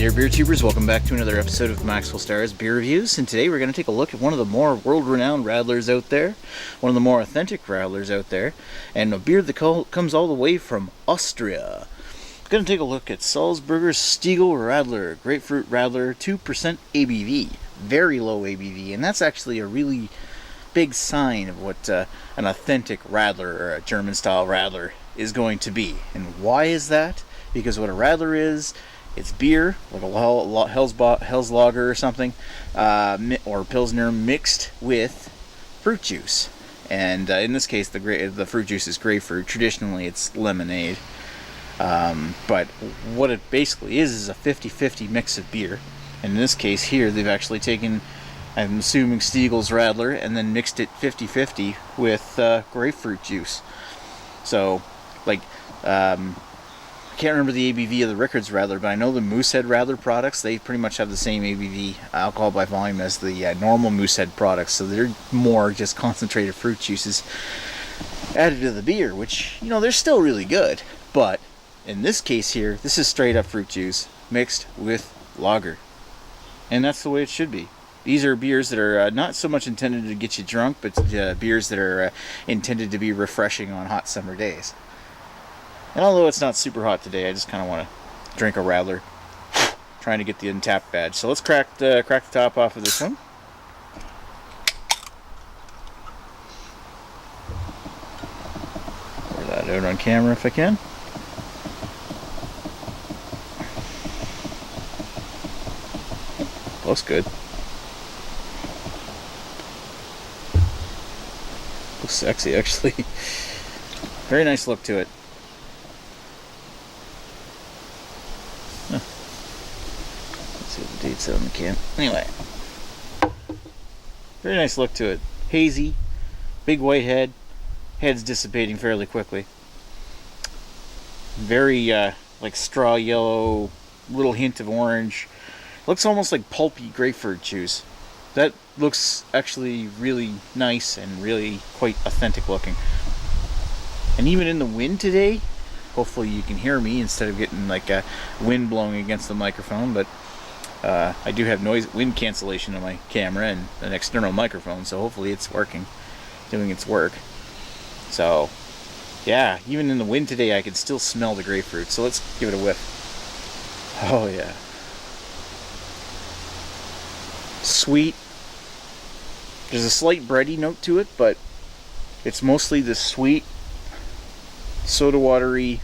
there, beer tubers. Welcome back to another episode of Maxwell Starr's Beer Reviews. And today we're going to take a look at one of the more world-renowned radlers out there, one of the more authentic radlers out there, and a beer that comes all the way from Austria. We're going to take a look at Salzburger Stiegl Radler, Grapefruit Radler, 2% ABV. Very low ABV, and that's actually a really big sign of what an authentic radler, or a German-style radler, is going to be. And why is that? Because what a radler is, it's beer, like a Hell's Lager or something, or Pilsner mixed with fruit juice. And in this case, the fruit juice is grapefruit. Traditionally, it's lemonade. But what it basically is a 50-50 mix of beer. And in this case here, they've actually taken, I'm assuming, Stiegl's Radler and then mixed it 50-50 with grapefruit juice. So, like, I can't remember the ABV of the Rickards Radler, but I know the Moosehead Radler products, they pretty much have the same ABV, alcohol by volume, as the normal Moosehead products. So they're more just concentrated fruit juices added to the beer, which, you know, they're still really good. But in this case here, this is straight up fruit juice mixed with lager. And that's the way it should be. These are beers that are not so much intended to get you drunk, but beers that are intended to be refreshing on hot summer days. And although it's not super hot today, I just kind of want to drink a Radler, trying to get the Untapped badge. So let's crack the top off of this one. Pour that out on camera if I can. Looks good. Looks sexy, actually. Very nice look to it. See what the date's on the can. Anyway, very nice look to it. Hazy, big white head. Head's dissipating fairly quickly. Very like straw yellow, little hint of orange. Looks almost like pulpy grapefruit juice. That looks actually really nice and really quite authentic looking. And even in the wind today, hopefully you can hear me instead of getting like a wind blowing against the microphone, but I do have wind cancellation on my camera and an external microphone, so hopefully it's working, doing its work. So, yeah, even in the wind today I can still smell the grapefruit, so let's give it a whiff. Oh yeah. Sweet. There's a slight bready note to it, but it's mostly the sweet, soda watery,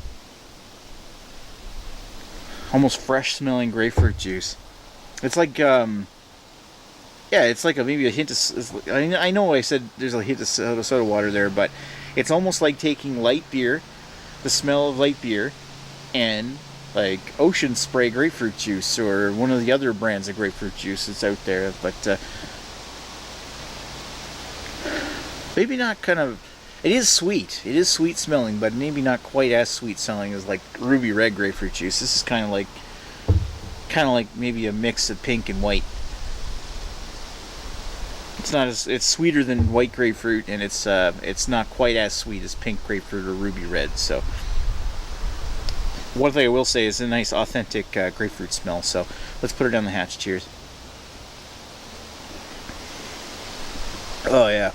almost fresh smelling grapefruit juice. It's like, yeah, it's like maybe a hint of, I know I said there's a hint of soda water there, but it's almost like taking light beer, the smell of light beer, and like Ocean Spray grapefruit juice, or one of the other brands of grapefruit juice that's out there, but maybe not kind of, it is sweet smelling, but maybe not quite as sweet smelling as like ruby red grapefruit juice. This is kind of like maybe a mix of pink and white. It's sweeter than white grapefruit, and it's not quite as sweet as pink grapefruit or ruby red. So one thing I will say is a nice authentic grapefruit smell. So let's put it down the hatch. Cheers. Oh yeah.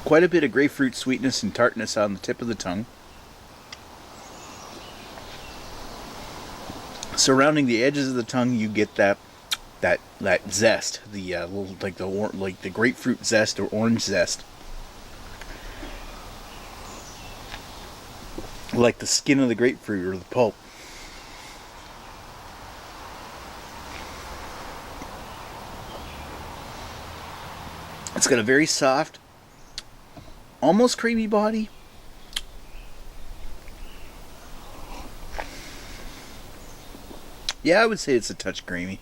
Quite a bit of grapefruit sweetness and tartness on the tip of the tongue. Surrounding the edges of the tongue, you get that zest, the little like the grapefruit zest or orange zest, like the skin of the grapefruit or the pulp. It's got a very soft, almost creamy body. Yeah, I would say it's a touch creamy.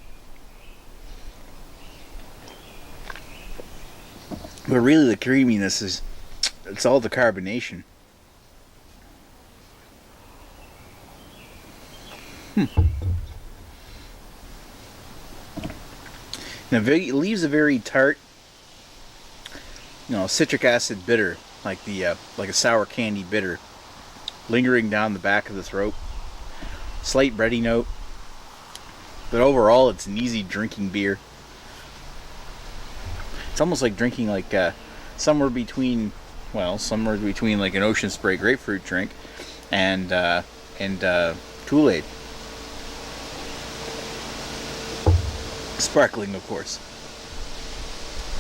But really the creaminess it's all the carbonation. Now, it leaves a very tart, citric acid bitter, like a sour candy bitter, lingering down the back of the throat. Slight bready note, but overall it's an easy drinking beer. It's almost like drinking like somewhere between like an Ocean Spray grapefruit drink and Kool-Aid. Sparkling, of course.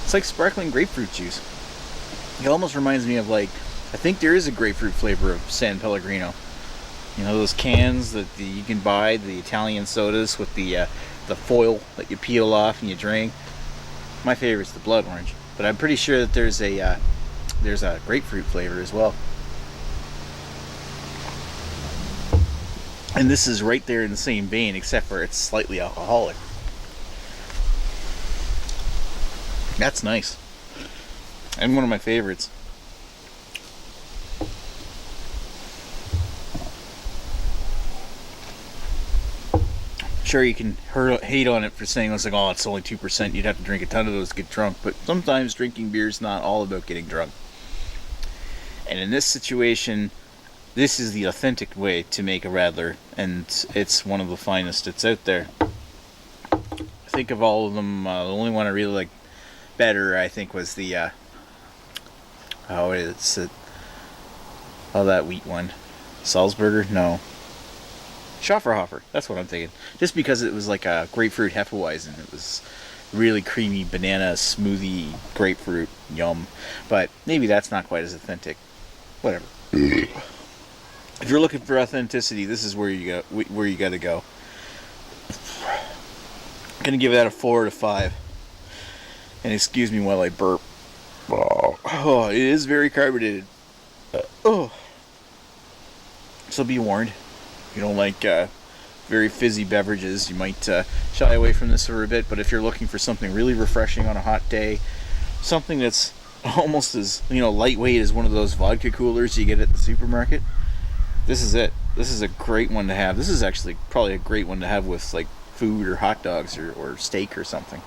It's like sparkling grapefruit juice. It almost reminds me of, like, I think there is a grapefruit flavor of San Pellegrino. You know, those cans that you can buy, the Italian sodas with the foil that you peel off and you drink. My favorite's the blood orange, but I'm pretty sure that there's a grapefruit flavor as well. And this is right there in the same vein, except for it's slightly alcoholic. That's nice. And one of my favorites. Sure, you can hate on it for saying it's like, oh, it's only 2%. You'd have to drink a ton of those to get drunk. But sometimes drinking beer is not all about getting drunk. And in this situation, this is the authentic way to make a Radler, and it's one of the finest that's out there. I think of all of them, the only one I really like better, I think, was the that wheat one, Salzburger. No, Schafferhofer. That's what I'm thinking. Just because it was like a grapefruit Hefeweizen. It was really creamy banana smoothie grapefruit. Yum. But maybe that's not quite as authentic. Whatever. If you're looking for authenticity, this is where you got to go. I'm gonna give that a 4 out of 5. And excuse me while I burp. Oh, it is very carbonated. So be warned. If you don't like very fizzy beverages, you might shy away from this for a bit. But if you're looking for something really refreshing on a hot day, something that's almost as lightweight as one of those vodka coolers you get at the supermarket, this is it. This is a great one to have. This is actually probably a great one to have with like food or hot dogs or steak or something.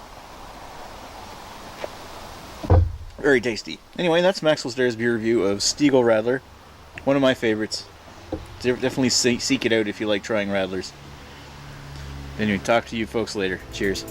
Very tasty. Anyway, that's Maxwell Starr's beer review of Stiegl Radler. One of my favorites. Definitely seek it out if you like trying Radlers. Anyway, talk to you folks later. Cheers.